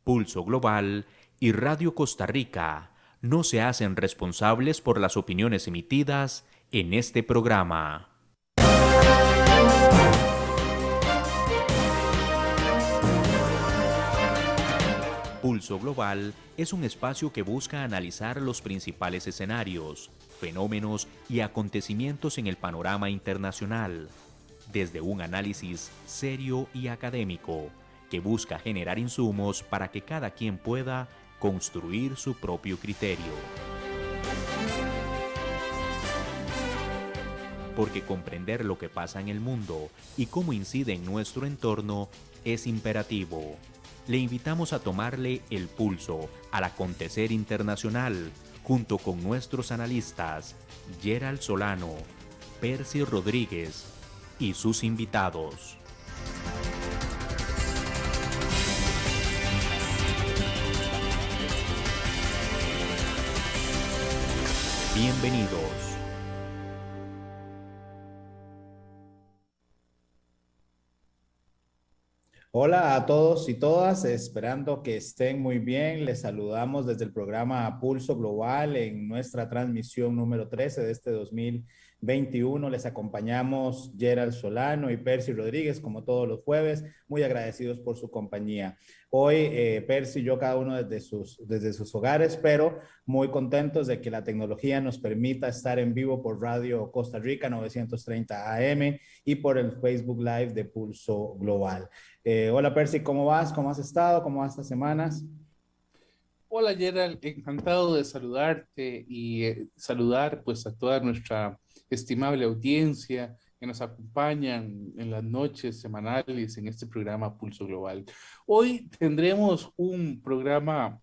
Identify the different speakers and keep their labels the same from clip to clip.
Speaker 1: Pulso Global y Radio Costa Rica no se hacen responsables por las opiniones emitidas en este programa. Pulso Global es un espacio que busca analizar los principales escenarios, fenómenos y acontecimientos en el panorama internacional, desde un análisis serio y académico, que busca generar insumos para que cada quien pueda construir su propio criterio. Porque comprender lo que pasa en el mundo y cómo incide en nuestro entorno es imperativo. Le invitamos a tomarle el pulso al acontecer internacional junto con nuestros analistas Gerald Solano, Percy Rodríguez y sus invitados. Bienvenidos.
Speaker 2: Hola a todos y todas, esperando que estén muy bien. Les saludamos desde el programa Pulso Global en nuestra transmisión número 13 de este 2021. Les acompañamos Gerald Solano y Percy Rodríguez, como todos los jueves, muy agradecidos por su compañía. Hoy, Percy y yo, cada uno desde sus hogares, pero muy contentos de que la tecnología nos permita estar en vivo por Radio Costa Rica 930 AM y por el Facebook Live de Pulso Global. Hola Percy, ¿cómo vas? ¿Cómo has estado? ¿Cómo vas estas semanas?
Speaker 3: Hola Gerald, encantado de saludarte y saludar pues a toda nuestra estimable audiencia que nos acompañan en las noches semanales en este programa Pulso Global. Hoy tendremos un programa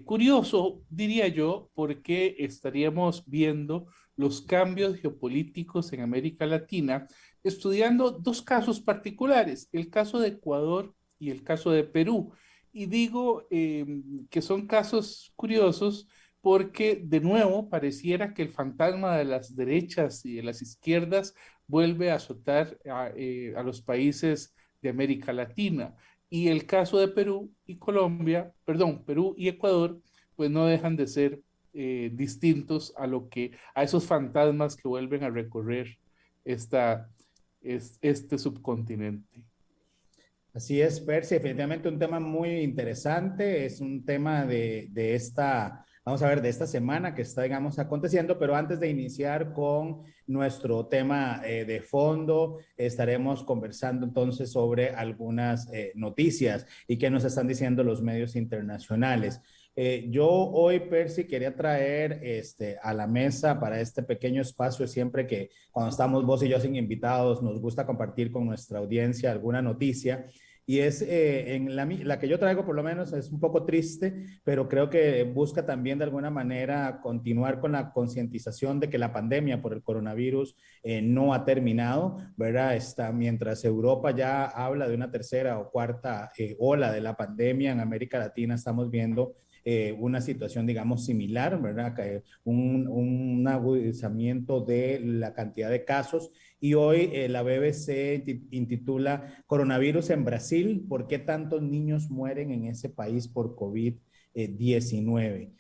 Speaker 3: curioso, diría yo, porque estaríamos viendo los cambios geopolíticos en América Latina, estudiando dos casos particulares, el caso de Ecuador y el caso de Perú. Y digo que son casos curiosos porque, de nuevo, pareciera que el fantasma de las derechas y de las izquierdas vuelve a azotar a los países de América Latina. Y el caso de Perú y Colombia, perdón, Perú y Ecuador, pues no dejan de ser distintos a esos fantasmas que vuelven a recorrer esta, este subcontinente.
Speaker 2: Así es, Percy, definitivamente un tema muy interesante, es un tema de esta, vamos a ver, de esta semana que está, digamos, aconteciendo, pero antes de iniciar con nuestro tema de fondo, estaremos conversando entonces sobre algunas noticias y qué nos están diciendo los medios internacionales. Yo hoy, Percy, quería traer a la mesa para este pequeño espacio, siempre que cuando estamos vos y yo sin invitados, nos gusta compartir con nuestra audiencia alguna noticia. Y es en la que yo traigo, por lo menos, es un poco triste, pero creo que busca también de alguna manera continuar con la concientización de que la pandemia por el coronavirus no ha terminado, ¿verdad? Mientras Europa ya habla de una tercera o cuarta ola de la pandemia, en América Latina estamos viendo una situación, digamos, similar, ¿verdad? Un agudizamiento de la cantidad de casos. Y hoy la BBC intitula Coronavirus en Brasil, ¿por qué tantos niños mueren en ese país por COVID-19?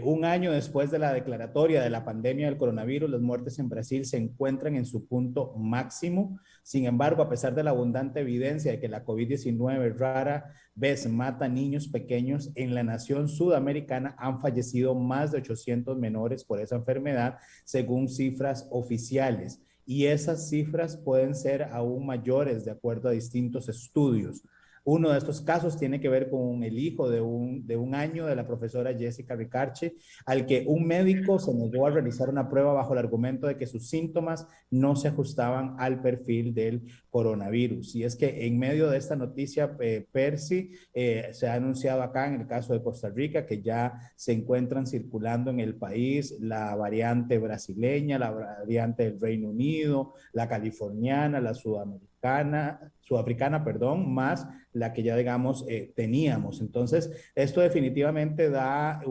Speaker 2: Un año después de la declaratoria de la pandemia del coronavirus, las muertes en Brasil se encuentran en su punto máximo. Sin embargo, a pesar de la abundante evidencia de que la COVID-19 rara vez mata niños pequeños, en la nación sudamericana han fallecido más de 800 menores por esa enfermedad, según cifras oficiales. Y esas cifras pueden ser aún mayores de acuerdo a distintos estudios. Uno de estos casos tiene que ver con el hijo de un año de la profesora Jessica Ricarche, al que un médico se negó a realizar una prueba bajo el argumento de que sus síntomas no se ajustaban al perfil del coronavirus. Y es que en medio de esta noticia, Percy, se ha anunciado acá en el caso de Costa Rica que ya se encuentran circulando en el país la variante brasileña, la variante del Reino Unido, la californiana, la sudafricana, perdón, más la que ya, digamos, teníamos. Entonces, esto definitivamente da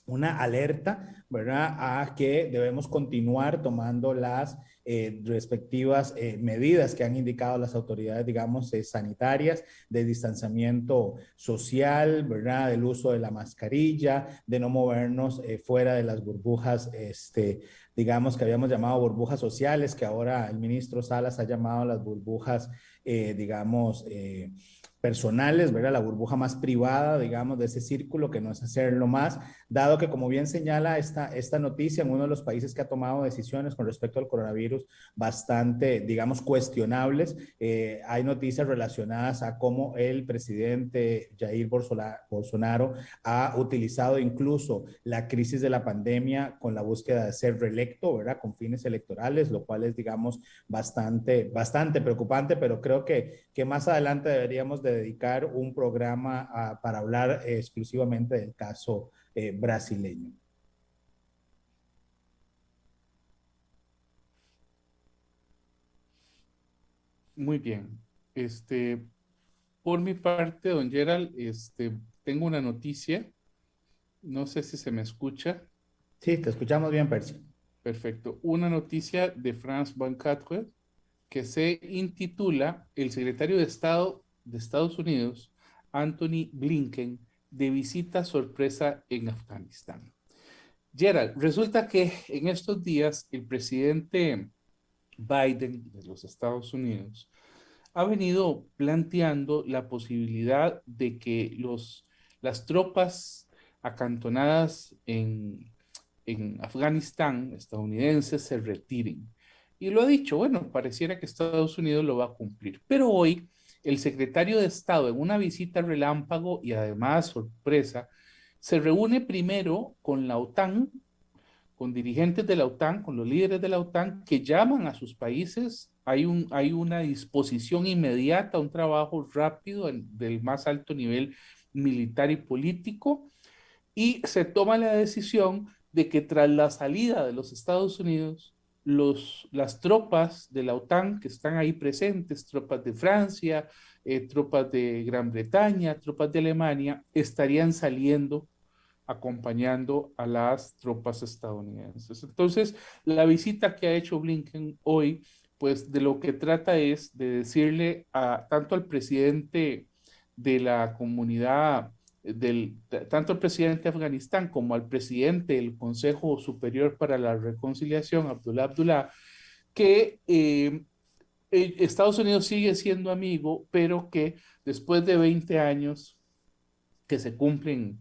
Speaker 2: una alerta, ¿verdad?, a que debemos continuar tomando las respectivas medidas que han indicado las autoridades, digamos, sanitarias, de distanciamiento social, ¿verdad?, del uso de la mascarilla, de no movernos fuera de las burbujas, digamos, que habíamos llamado burbujas sociales, que ahora el ministro Salas ha llamado las burbujas, digamos, personales, ¿verdad? La burbuja más privada, digamos, de ese círculo, que no es hacerlo más, dado que, como bien señala esta noticia, en uno de los países que ha tomado decisiones con respecto al coronavirus bastante, digamos, cuestionables, hay noticias relacionadas a cómo el presidente Jair Bolsonaro ha utilizado incluso la crisis de la pandemia con la búsqueda de ser reelecto, ¿verdad?, con fines electorales, lo cual es, digamos, bastante preocupante, pero creo que más adelante deberíamos de dedicar un programa para hablar exclusivamente del caso brasileño.
Speaker 3: Muy bien. Por mi parte, don Gerald, tengo una noticia. No sé si se me escucha.
Speaker 2: Sí, te escuchamos bien, Percy.
Speaker 3: Perfecto. Una noticia de France 24 que se intitula El secretario de Estado de Estados Unidos, Anthony Blinken, de visita sorpresa en Afganistán. Gerald, resulta que en estos días el presidente Biden de los Estados Unidos ha venido planteando la posibilidad de que las tropas acantonadas en Afganistán, estadounidenses, se retiren. Y lo ha dicho, bueno, pareciera que Estados Unidos lo va a cumplir. Pero hoy, el secretario de Estado, en una visita relámpago y además sorpresa, se reúne primero con la OTAN, con dirigentes de la OTAN, con los líderes de la OTAN, que llaman a sus países. Hay una disposición inmediata, un trabajo rápido del más alto nivel militar y político, y se toma la decisión de que tras la salida de los Estados Unidos, las tropas de la OTAN que están ahí presentes, tropas de Francia, tropas de Gran Bretaña, tropas de Alemania, estarían saliendo acompañando a las tropas estadounidenses. Entonces, la visita que ha hecho Blinken hoy, pues de lo que trata es de decirle tanto al presidente de la comunidad, tanto al presidente de Afganistán como al presidente del Consejo Superior para la Reconciliación, Abdullah, que Estados Unidos sigue siendo amigo, pero que después de 20 años que se cumplen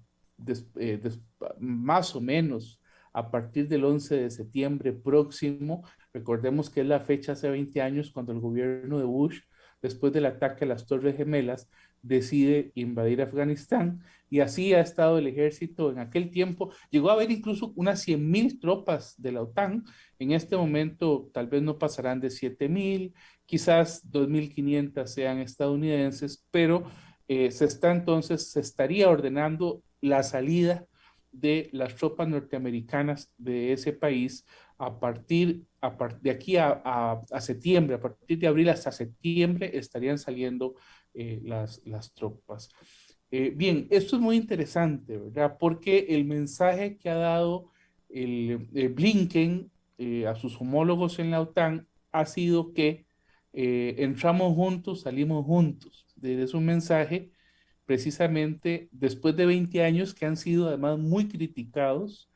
Speaker 3: más o menos a partir del 11 de septiembre próximo. Recordemos que es la fecha hace 20 años cuando el gobierno de Bush, después del ataque a las Torres Gemelas, decide invadir Afganistán, y así ha estado el ejército en aquel tiempo. Llegó a haber incluso unas 100,000 tropas de la OTAN. En este momento tal vez no pasarán de 7,000, quizás 2,500 sean estadounidenses, pero se estaría ordenando la salida de las tropas norteamericanas de ese país de aquí a septiembre. A partir de abril hasta septiembre estarían saliendo las tropas. Bien, esto es muy interesante, ¿verdad? Porque el mensaje que ha dado el Blinken a sus homólogos en la OTAN ha sido que entramos juntos, salimos juntos. Es un mensaje precisamente después de 20 años que han sido además muy criticados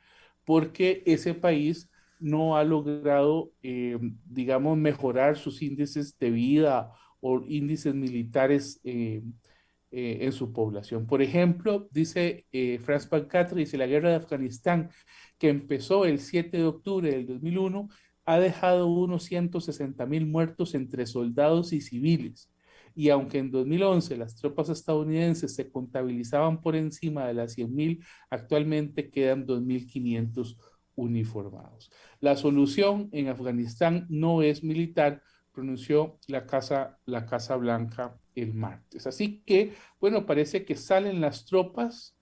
Speaker 3: porque ese país no ha logrado, digamos, mejorar sus índices de vida o índices militares en su población. Por ejemplo, dice Franz Pancatra, dice la guerra de Afganistán, que empezó el 7 de octubre del 2001, ha dejado unos 160,000 muertos entre soldados y civiles. Y aunque en 2011 las tropas estadounidenses se contabilizaban por encima de las 100,000, actualmente quedan 2,500 uniformados. La solución en Afganistán no es militar, pronunció la Casa Blanca el martes. Así que, bueno, parece que salen las tropas,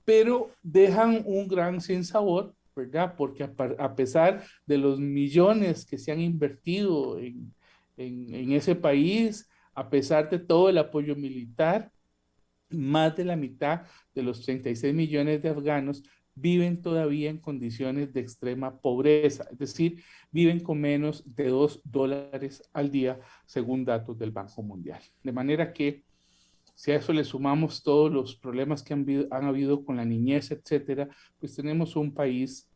Speaker 3: pero dejan un gran sinsabor, ¿verdad? Porque a pesar de los millones que se han invertido en ese país, a pesar de todo el apoyo militar, más de la mitad de los 36 millones de afganos viven todavía en condiciones de extrema pobreza, es decir, viven con menos de $2 al día, según datos del Banco Mundial. De manera que, si a eso le sumamos todos los problemas que han habido con la niñez, etcétera, pues tenemos un país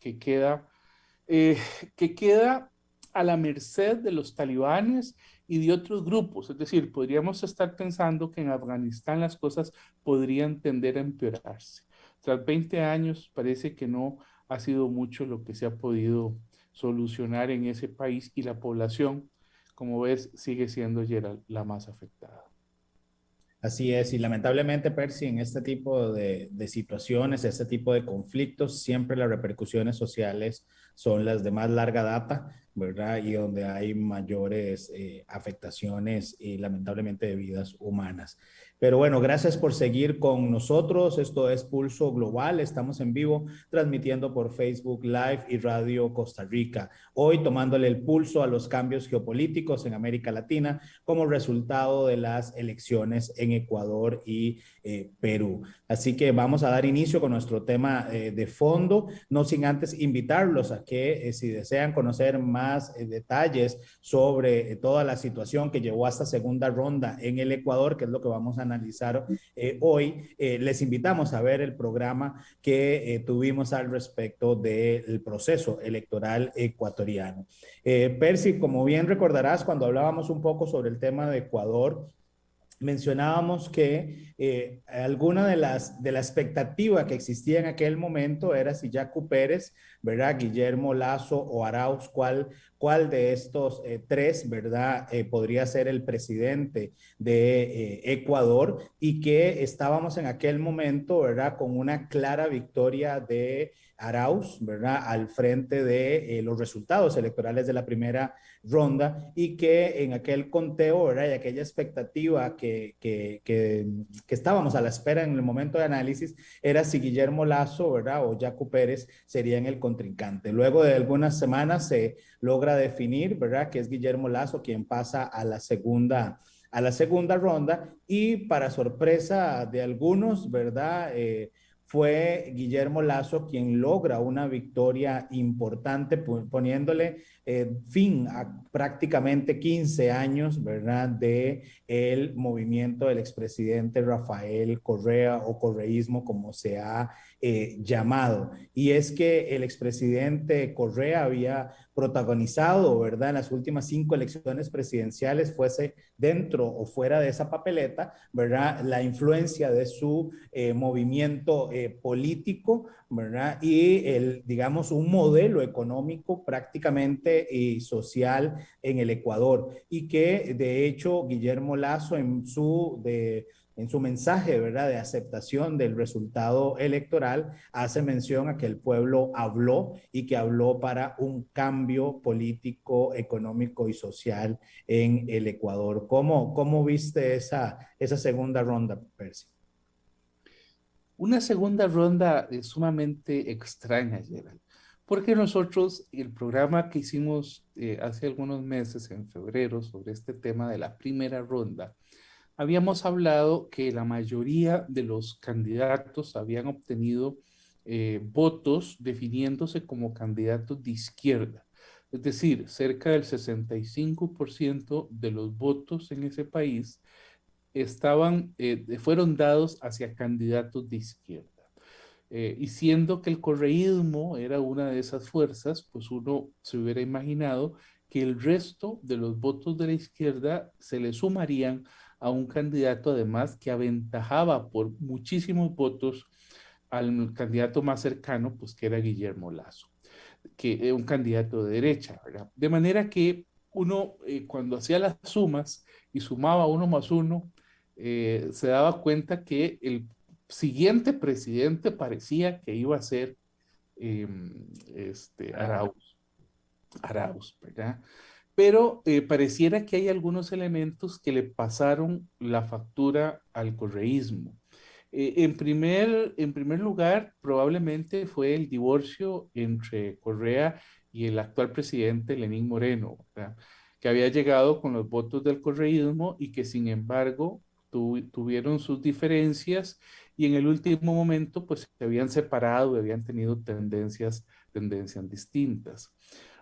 Speaker 3: eh, que queda a la merced de los talibanes y de otros grupos. Es decir, podríamos estar pensando que en Afganistán las cosas podrían tender a empeorarse. Tras 20 años parece que no ha sido mucho lo que se ha podido solucionar en ese país y la población, como ves, sigue siendo la más afectada.
Speaker 2: Así es, y lamentablemente, Percy, en este tipo de situaciones, este tipo de conflictos, siempre las repercusiones sociales son las de más larga data, ¿verdad? Y donde hay mayores afectaciones y lamentablemente de vidas humanas. Pero bueno, gracias por seguir con nosotros. Esto es Pulso Global. Estamos en vivo transmitiendo por Facebook Live y Radio Costa Rica. Hoy tomándole el pulso a los cambios geopolíticos en América Latina como resultado de las elecciones en Ecuador y Perú. Así que vamos a dar inicio con nuestro tema de fondo, no sin antes invitarlos a que si desean conocer más detalles sobre toda la situación que llevó a esta segunda ronda en el Ecuador, que es lo que vamos a analizar hoy, les invitamos a ver el programa que tuvimos al respecto del proceso electoral ecuatoriano. Percy, como bien recordarás, cuando hablábamos un poco sobre el tema de Ecuador, mencionábamos que alguna de la expectativa que existía en aquel momento era si Yacu Pérez, ¿verdad? Guillermo Lasso o Arauz, cuál de estos tres, ¿verdad? Podría ser el presidente de Ecuador, y que estábamos en aquel momento, ¿verdad? Con una clara victoria de Arauz, ¿verdad? Al frente de los resultados electorales de la primera ronda, y que en aquel conteo, ¿verdad? Y aquella expectativa que estábamos a la espera en el momento de análisis era si Guillermo Lasso, ¿verdad? O Yacu Pérez serían el contrincante. Luego de algunas semanas se logra definir, ¿verdad? Que es Guillermo Lasso quien pasa a la segunda ronda, y para sorpresa de algunos, ¿verdad? Fue Guillermo Lasso quien logra una victoria importante, poniéndole fin a prácticamente 15 años, ¿verdad?, de el movimiento del expresidente Rafael Correa, o correísmo como se ha llamado. Y es que el expresidente Correa había protagonizado, ¿verdad?, en las últimas 5 elecciones presidenciales, fuese dentro o fuera de esa papeleta, ¿verdad?, la influencia de su movimiento político, ¿verdad? Y digamos, un modelo económico prácticamente y social en el Ecuador. Y que de hecho Guillermo Lasso en su mensaje, ¿verdad?, de aceptación del resultado electoral, hace mención a que el pueblo habló, y que habló para un cambio político, económico y social en el Ecuador. ¿Cómo viste esa segunda ronda, Percy?
Speaker 3: Una segunda ronda sumamente extraña, Gerald, porque nosotros, el programa que hicimos hace algunos meses, en febrero, sobre este tema de la primera ronda, habíamos hablado que la mayoría de los candidatos habían obtenido votos definiéndose como candidatos de izquierda. Es decir, cerca del 65% de los votos en ese país fueron dados hacia candidatos de izquierda. Y siendo que el correísmo era una de esas fuerzas, pues uno se hubiera imaginado que el resto de los votos de la izquierda se le sumarían a un candidato, además, que aventajaba por muchísimos votos al candidato más cercano, pues que era Guillermo Lasso, que es un candidato de derecha, ¿verdad? De manera que uno, cuando hacía las sumas y sumaba 1 más 1, se daba cuenta que el siguiente presidente parecía que iba a ser eh, Arauz, ¿verdad? Pero pareciera que hay algunos elementos que le pasaron la factura al correísmo. En primer lugar, probablemente fue el divorcio entre Correa y el actual presidente Lenín Moreno, ¿verdad?, que había llegado con los votos del correísmo y que sin embargo tuvieron sus diferencias y en el último momento pues se habían separado y habían tenido tendencias distintas.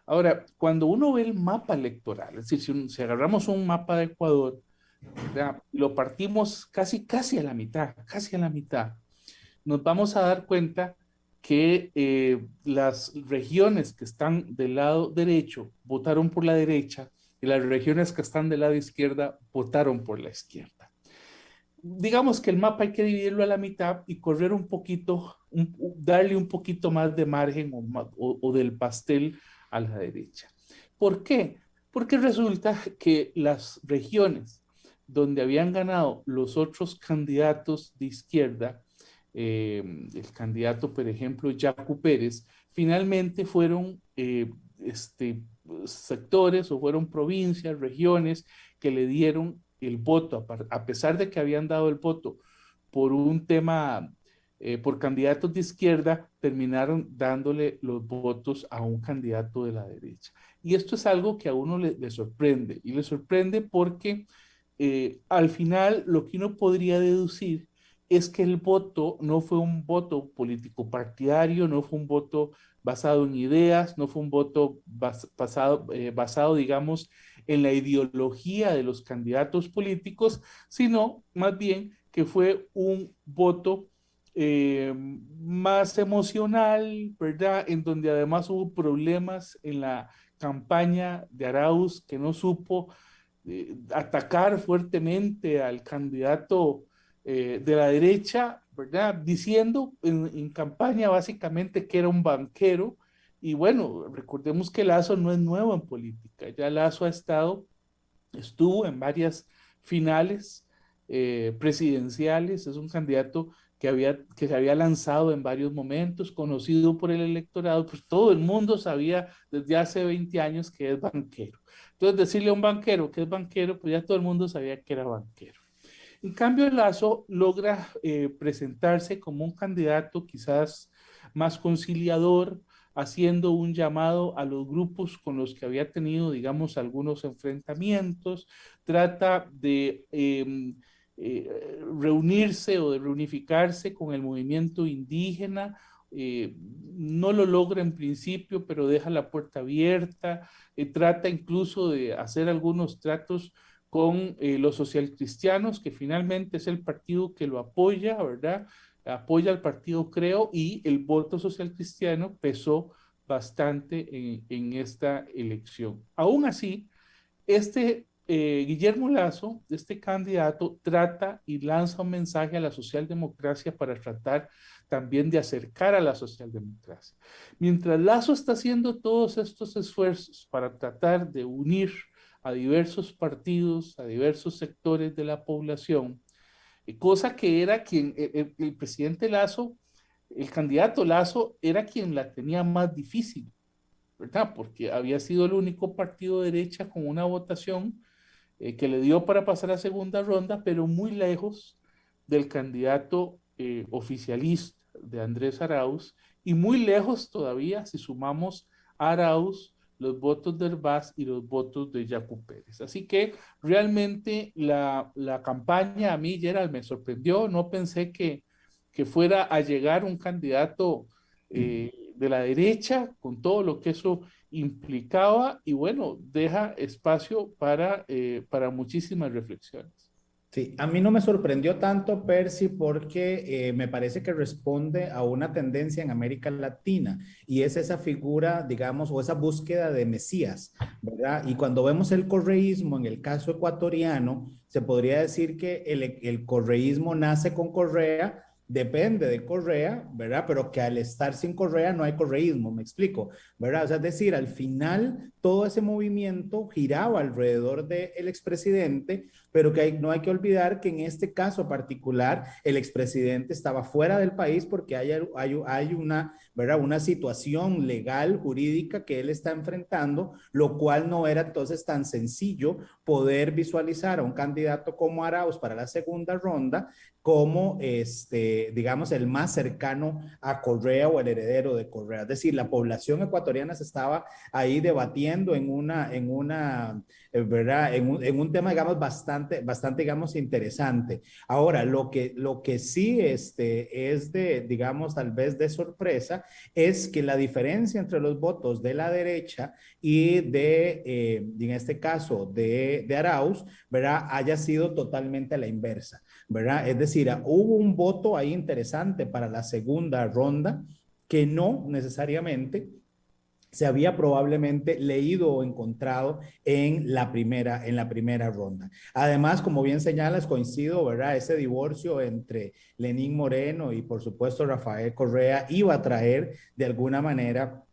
Speaker 3: Ahora, cuando uno ve el mapa electoral, es decir, si agarramos un mapa de Ecuador, ¿verdad? Lo partimos casi a la mitad, nos vamos a dar cuenta que las regiones que están del lado derecho votaron por la derecha y las regiones que están del lado izquierda votaron por la izquierda. Digamos que el mapa hay que dividirlo a la mitad y correr un poquito, darle un poquito más de margen o del pastel a la derecha. ¿Por qué? Porque resulta que las regiones donde habían ganado los otros candidatos de izquierda, el candidato, por ejemplo, Yacu Pérez, finalmente fueron sectores o fueron provincias, regiones que le dieron el voto, a pesar de que habían dado el voto por un tema, por candidatos de izquierda, terminaron dándole los votos a un candidato de la derecha. Y esto es algo que a uno le sorprende, y le sorprende porque al final lo que uno podría deducir es que el voto no fue un voto político partidario, no fue un voto basado en ideas, no fue un voto basado, digamos, en la ideología de los candidatos políticos, sino más bien que fue un voto más emocional, ¿verdad? En donde además hubo problemas en la campaña de Arauz, que no supo atacar fuertemente al candidato de la derecha, ¿verdad? Diciendo en campaña básicamente que era un banquero. Y bueno, recordemos que Lasso no es nuevo en política, ya Lasso estuvo en varias finales presidenciales, es un candidato que se había lanzado en varios momentos, conocido por el electorado, pues todo el mundo sabía desde hace 20 años que es banquero. Entonces, decirle a un banquero que es banquero, pues ya todo el mundo sabía que era banquero. En cambio, Lasso logra presentarse como un candidato quizás más conciliador, haciendo un llamado a los grupos con los que había tenido, digamos, algunos enfrentamientos, trata de reunirse o de reunificarse con el movimiento indígena, no lo logra en principio, pero deja la puerta abierta, trata incluso de hacer algunos tratos con los socialcristianos, que finalmente es el partido que lo apoya, ¿verdad? Apoya al partido Creo y el voto socialcristiano pesó bastante en esta elección. Aún así, Guillermo Lasso, este candidato, trata y lanza un mensaje a la socialdemocracia para tratar también de acercar a la socialdemocracia. Mientras Lasso está haciendo todos estos esfuerzos para tratar de unir a diversos partidos, a diversos sectores de la población, cosa que era quien, el presidente Lasso, el candidato Lasso, era quien la tenía más difícil, ¿verdad? Porque había sido el único partido de derecha con una votación que le dio para pasar a segunda ronda, pero muy lejos del candidato oficialista de Andrés Arauz y muy lejos todavía si sumamos a Arauz los votos de Hervás y los votos de Yacu Pérez. Así que realmente la campaña a mí, Gerald, me sorprendió. No pensé que fuera a llegar un candidato de la derecha con todo lo que eso implicaba y bueno, deja espacio para muchísimas reflexiones.
Speaker 2: Sí, a mí no me sorprendió tanto, Percy, porque me parece que responde a una tendencia en América Latina y es esa figura, digamos, o esa búsqueda de Mesías, ¿verdad? Y cuando vemos el correísmo en el caso ecuatoriano, se podría decir que el correísmo nace con Correa, depende de Correa, ¿verdad? Pero que al estar sin Correa no hay correísmo, me explico, ¿verdad? O sea, es decir, al final todo ese movimiento giraba alrededor del expresidente, pero que no hay que olvidar que en este caso particular el expresidente estaba fuera del país porque hay una, ¿verdad? Una situación legal, jurídica que él está enfrentando, lo cual no era entonces tan sencillo poder visualizar a un candidato como Arauz para la segunda ronda como digamos, el más cercano a Correa o el heredero de Correa. Es decir, la población ecuatoriana se estaba ahí debatiendo en una ¿verdad? En un tema, digamos, bastante, digamos, interesante. Ahora, lo que sí es de, digamos, tal vez de sorpresa, es que la diferencia entre los votos de la derecha y en este caso, de Arauz, ¿verdad? Haya sido totalmente a la inversa, ¿verdad? Es decir, hubo un voto ahí interesante para la segunda ronda que no necesariamente se había probablemente leído o encontrado en la primera ronda. Además, como bien señalas, coincido, ¿verdad? Ese divorcio entre Lenín Moreno y por supuesto Rafael Correa iba a traer de alguna manera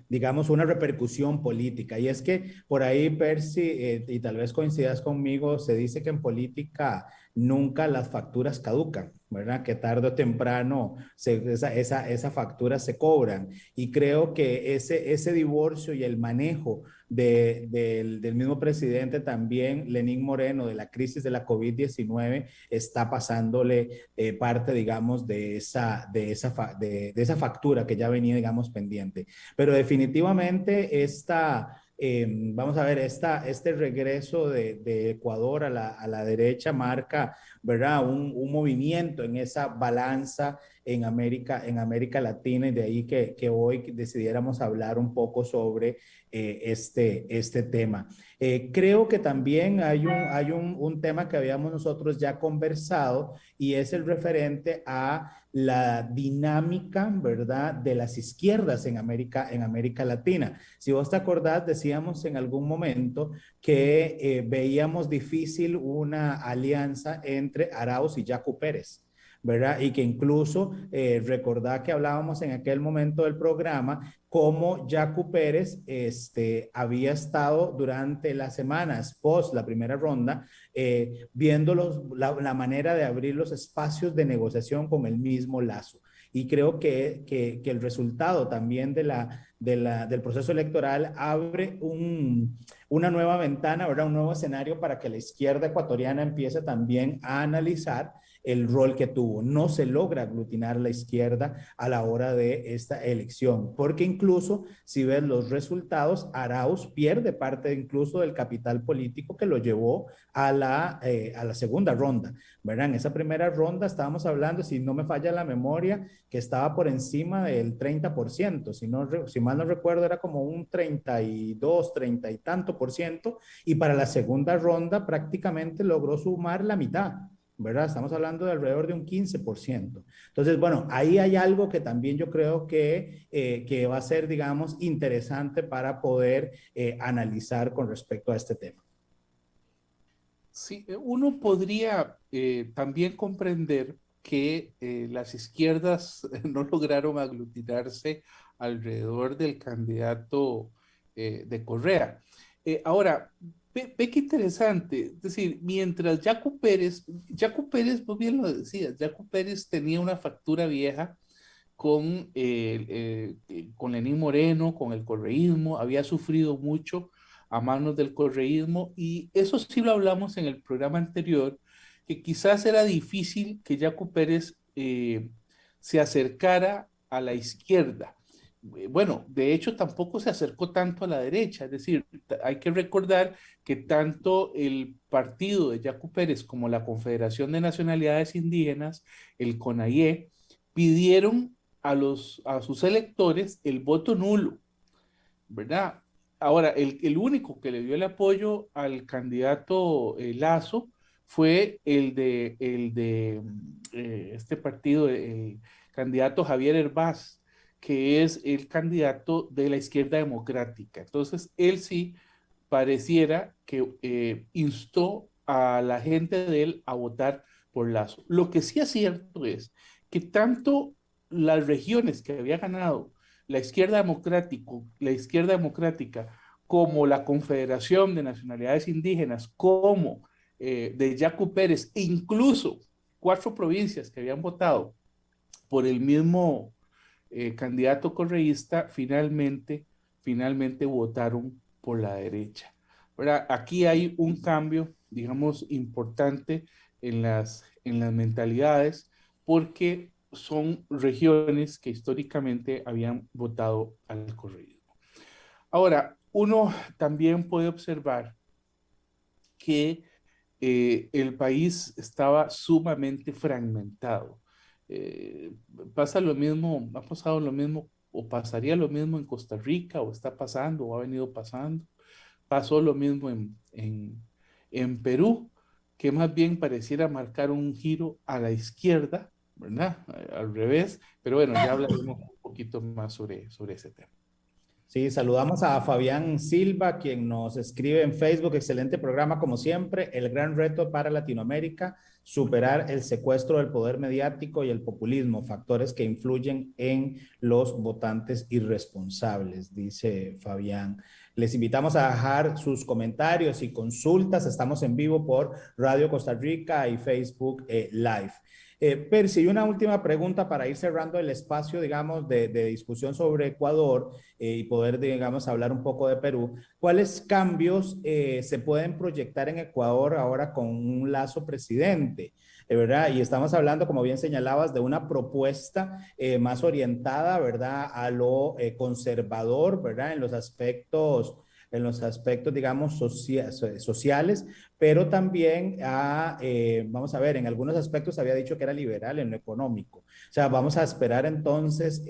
Speaker 2: digamos, una repercusión política. Y es que por ahí, Percy, y tal vez coincidas conmigo, se dice que en política nunca las facturas caducan, ¿verdad? Que tarde o temprano esa factura se cobran. Y creo que ese divorcio y el manejo del mismo presidente también, Lenín Moreno, de la crisis de la COVID-19, está pasándole parte, digamos, de esa factura que ya venía, digamos, pendiente. Pero definitivamente vamos a ver, este regreso de Ecuador a la derecha marca, ¿verdad? Un movimiento en esa balanza en América Latina, y de ahí que hoy decidiéramos hablar un poco sobre este tema. Creo que también hay un tema que habíamos nosotros ya conversado, y es el referente a la dinámica, ¿verdad?, de las izquierdas en América Latina. Si vos te acordás, decíamos en algún momento que veíamos difícil una alianza entre Arauz y Yacu Pérez, ¿verdad? Y que incluso recordá que hablábamos en aquel momento del programa cómo Yacu Pérez había estado durante las semanas post la primera ronda viendo la manera de abrir los espacios de negociación con el mismo Lazo. Y creo que el resultado también del proceso electoral abre una nueva ventana, ¿verdad? Un nuevo escenario para que la izquierda ecuatoriana empiece también a analizar el rol que tuvo. No se logra aglutinar la izquierda a la hora de esta elección, porque incluso si ves los resultados, Arauz pierde parte incluso del capital político que lo llevó a la segunda ronda, ¿verdad? En esa primera ronda estábamos hablando, si no me falla la memoria, que estaba por encima del 30%, si mal no recuerdo era como un 32, 30 y tanto por ciento, y para la segunda ronda prácticamente logró sumar la mitad, ¿verdad? Estamos hablando de alrededor de un 15%. Entonces, bueno, ahí hay algo que también yo creo que va a ser, digamos, interesante para poder analizar con respecto a este tema.
Speaker 3: Sí, uno podría también comprender que las izquierdas no lograron aglutinarse alrededor del candidato de Correa. Ahora, ve qué interesante, es decir, mientras Yacu Pérez, vos bien lo decías, Yacu Pérez tenía una factura vieja con Lenín Moreno, con el correísmo, había sufrido mucho a manos del correísmo, y eso sí lo hablamos en el programa anterior, que quizás era difícil que Yacu Pérez se acercara a la izquierda. Bueno, de hecho tampoco se acercó tanto a la derecha, es decir, hay que recordar que tanto el partido de Yacu Pérez como la Confederación de Nacionalidades Indígenas, el CONAIE, pidieron a sus electores el voto nulo, ¿verdad? Ahora, el único que le dio el apoyo al candidato Lazo fue el de este partido, el candidato Javier Hervás, que es el candidato de la izquierda democrática. Entonces, él sí pareciera que instó a la gente de él a votar por Lazo. Lo que sí es cierto es que tanto las regiones que había ganado la izquierda democrática, como la Confederación de Nacionalidades Indígenas, como de Yacu Pérez, e incluso 4 provincias que habían votado por el mismo candidato correísta, finalmente votaron por la derecha. ¿Verdad? Aquí hay un cambio, digamos, importante en las mentalidades, porque son regiones que históricamente habían votado al correísmo. Ahora, Uno también puede observar que el país estaba sumamente fragmentado. Eh, Pasa lo mismo, ha pasado lo mismo, o pasaría lo mismo en Costa Rica, o está pasando, o ha venido pasando. Pasó lo mismo en Perú, que más bien pareciera marcar un giro a la izquierda, ¿verdad? Al revés, pero bueno, ya hablaremos un poquito más sobre ese tema.
Speaker 2: Sí, saludamos a Fabián Silva, quien nos escribe en Facebook. Excelente programa, como siempre. El gran reto para Latinoamérica, superar el secuestro del poder mediático y el populismo, factores que influyen en los votantes irresponsables, dice Fabián. Les invitamos a dejar sus comentarios y consultas. Estamos en vivo por Radio Costa Rica y Facebook Live. Percy, una última pregunta para ir cerrando el espacio, digamos, de discusión sobre Ecuador y poder, digamos, hablar un poco de Perú. ¿Cuáles cambios se pueden proyectar en Ecuador ahora con un Lazo presidente? ¿Verdad? Y estamos hablando, como bien señalabas, de una propuesta más orientada, ¿verdad?, a lo conservador, ¿verdad?, en los aspectos, digamos, sociales, pero también vamos a ver, en algunos aspectos había dicho que era liberal en lo económico. O sea, vamos a esperar entonces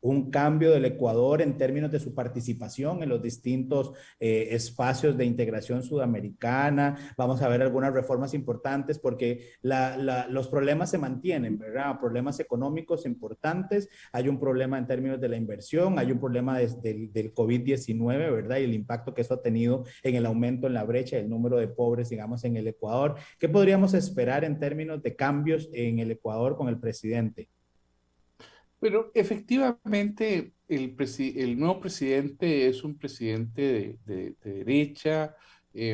Speaker 2: un cambio del Ecuador en términos de su participación en los distintos espacios de integración sudamericana. Vamos a ver algunas reformas importantes porque los problemas se mantienen, ¿verdad? Problemas económicos importantes, hay un problema en términos de la inversión, hay un problema del COVID-19, ¿verdad? Y el impacto que eso ha tenido en el aumento en la brecha, el número de pobres, digamos, en el Ecuador. ¿Qué podríamos esperar en términos de cambios en el Ecuador con el presidente?
Speaker 3: Pero efectivamente el nuevo presidente es un presidente de derecha,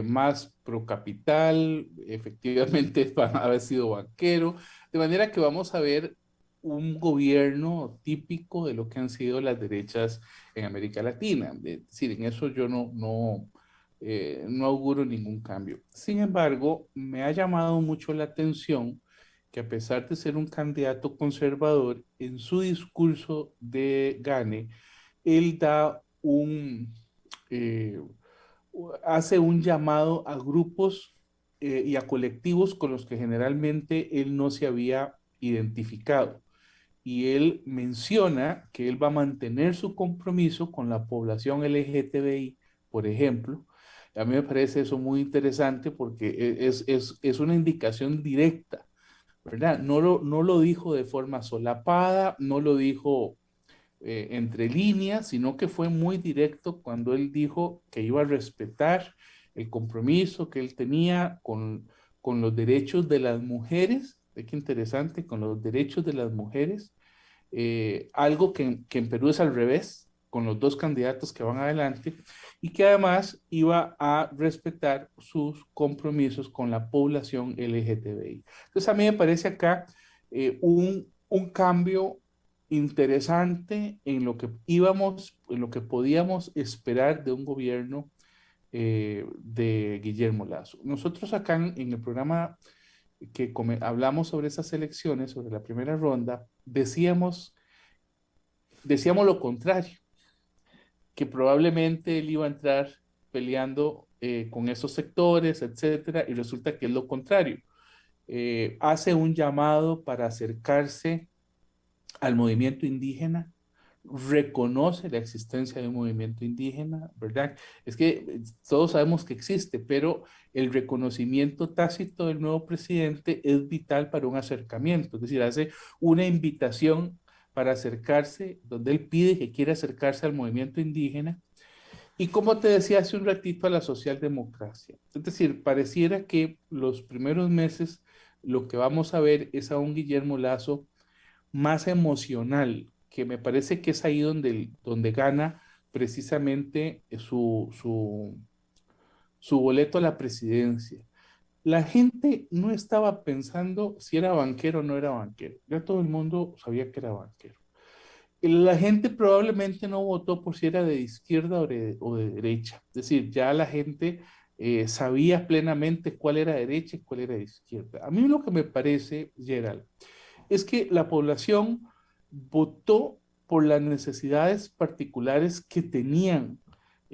Speaker 3: más pro capital, efectivamente va a haber sido banquero, de manera que vamos a ver un gobierno típico de lo que han sido las derechas en América Latina. Es decir, en eso yo no auguro ningún cambio. Sin embargo, me ha llamado mucho la atención que a pesar de ser un candidato conservador, en su discurso de Gane, él eh, hace un llamado a grupos y a colectivos con los que generalmente él no se había identificado. Y él menciona que él va a mantener su compromiso con la población LGTBI, por ejemplo. A mí me parece eso muy interesante porque es una indicación directa, ¿verdad? No lo dijo de forma solapada, no lo dijo entre líneas, sino que fue muy directo cuando él dijo que iba a respetar el compromiso que él tenía con los derechos de las mujeres. Qué interesante, con los derechos de las mujeres, algo que en Perú es al revés, con los dos candidatos que van adelante, y que además iba a respetar sus compromisos con la población LGTBI. Entonces a mí me parece acá un cambio interesante en lo que en lo que podíamos esperar de un gobierno de Guillermo Lazo. Nosotros acá en el programa que hablamos sobre esas elecciones, sobre la primera ronda, decíamos lo contrario, que probablemente él iba a entrar peleando con esos sectores, etcétera, y resulta que es lo contrario. Hace un llamado para acercarse al movimiento indígena, reconoce la existencia de un movimiento indígena, ¿verdad? Es que todos sabemos que existe, pero el reconocimiento tácito del nuevo presidente es vital para un acercamiento, es decir, hace una invitación para acercarse, donde él pide que quiere acercarse al movimiento indígena, y como te decía hace un ratito, a la socialdemocracia. Es decir, pareciera que los primeros meses lo que vamos a ver es a un Guillermo Lazo más emocional, que me parece que es ahí donde gana precisamente su boleto a la presidencia. La gente no estaba pensando si era banquero o no era banquero. Ya todo el mundo sabía que era banquero. La gente probablemente no votó por si era de izquierda o de derecha. Es decir, ya la gente sabía plenamente cuál era derecha y cuál era de izquierda. A mí lo que me parece, Gerald, es que la población votó por las necesidades particulares que tenían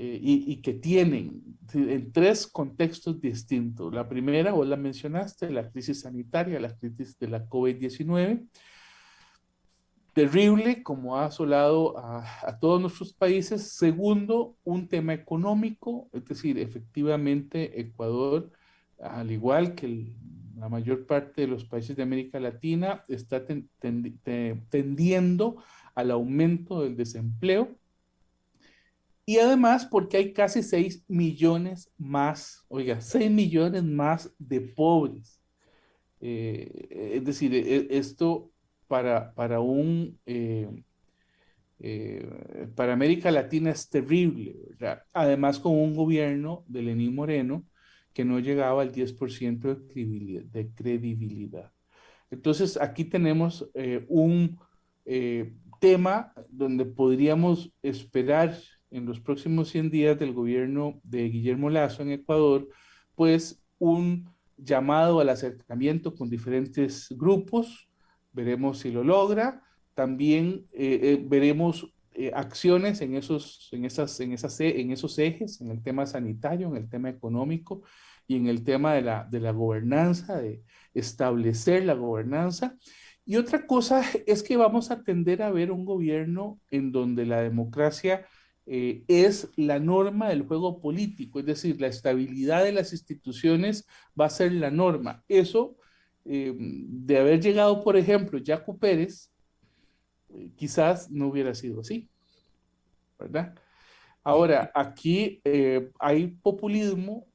Speaker 3: y que tienen en tres contextos distintos. La primera, vos la mencionaste, la crisis sanitaria, la crisis de la COVID-19, terrible como ha asolado a todos nuestros países. Segundo, un tema económico, es decir, efectivamente Ecuador, al igual que la mayor parte de los países de América Latina, está tendiendo al aumento del desempleo. Y además porque hay casi 6 millones más, oiga, 6 millones más de pobres. Es decir, esto para América Latina es terrible, ¿verdad? Además con un gobierno de Lenín Moreno que no llegaba al 10% de credibilidad. Entonces aquí tenemos un tema donde podríamos esperar en los próximos 100 días del gobierno de Guillermo Lasso en Ecuador, pues un llamado al acercamiento con diferentes grupos, veremos si lo logra, también veremos acciones en esos ejes, en el tema sanitario, en el tema económico y en el tema de la gobernanza, de establecer la gobernanza. Y otra cosa es que vamos a tender a ver un gobierno en donde la democracia es la norma del juego político, es decir, la estabilidad de las instituciones va a ser la norma. Eso, de haber llegado, por ejemplo, Yacu Pérez, quizás no hubiera sido así, ¿verdad? Ahora, aquí hay populismo,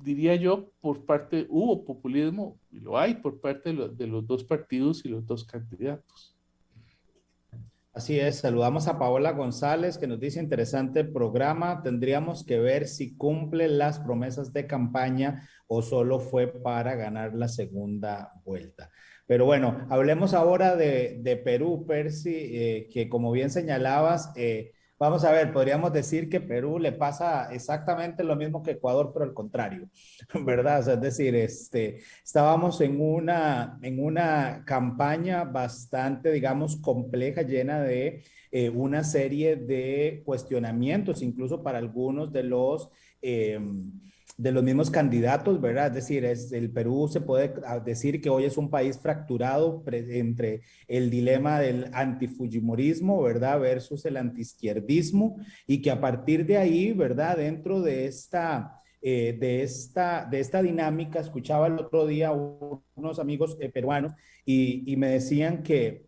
Speaker 3: diría yo, hubo populismo, y lo hay por parte de los dos partidos y los dos candidatos.
Speaker 2: Así es, saludamos a Paola González que nos dice interesante programa, tendríamos que ver si cumple las promesas de campaña o solo fue para ganar la segunda vuelta. Pero bueno, hablemos ahora de Perú, Percy, que como bien señalabas, vamos a ver, podríamos decir que Perú le pasa exactamente lo mismo que Ecuador, pero al contrario, ¿verdad? O sea, es decir, estábamos en una campaña bastante, digamos, compleja, llena de una serie de cuestionamientos, incluso para algunos de los mismos candidatos, ¿verdad? Es decir, el Perú se puede decir que hoy es un país fracturado entre el dilema del antifujimorismo, ¿verdad? Versus el antiizquierdismo, y que a partir de ahí, ¿verdad? Dentro de esta dinámica, escuchaba el otro día unos amigos peruanos y me decían que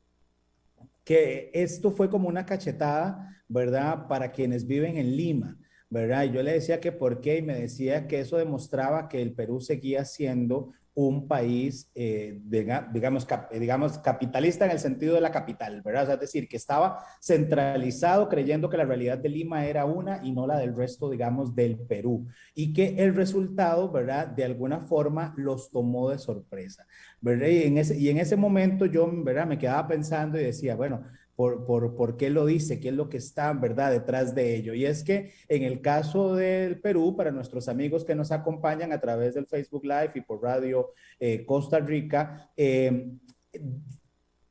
Speaker 2: esto fue como una cachetada, ¿verdad? Para quienes viven en Lima, ¿verdad? Y yo le decía que por qué, y me decía que eso demostraba que el Perú seguía siendo un país, digamos, capitalista en el sentido de la capital, ¿verdad? O sea, es decir, que estaba centralizado creyendo que la realidad de Lima era una y no la del resto, digamos, del Perú. Y que el resultado, ¿verdad? De alguna forma los tomó de sorpresa, ¿verdad? Y en ese momento yo, ¿verdad? Me quedaba pensando y decía, bueno, ¿por qué lo dice? ¿Qué es lo que está, verdad, detrás de ello? Y es que en el caso del Perú, para nuestros amigos que nos acompañan a través del Facebook Live y por Radio Costa Rica,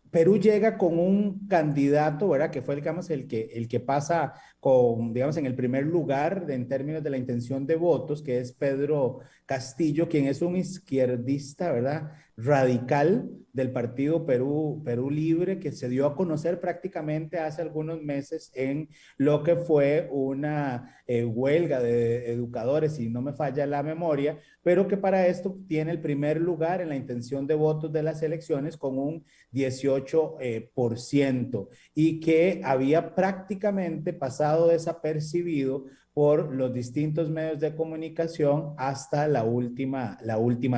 Speaker 2: Perú llega con un candidato, ¿verdad? Que fue, digamos, el que pasa con, digamos, en el primer lugar en términos de la intención de votos, que es Pedro Castillo, quien es un izquierdista, ¿verdad? Radical del partido Perú Libre, que se dio a conocer prácticamente hace algunos meses en lo que fue una huelga de educadores, si no me falla la memoria, pero que para esto tiene el primer lugar en la intención de votos de las elecciones con un 18%, y que había prácticamente pasado desapercibido por los distintos medios de comunicación hasta la última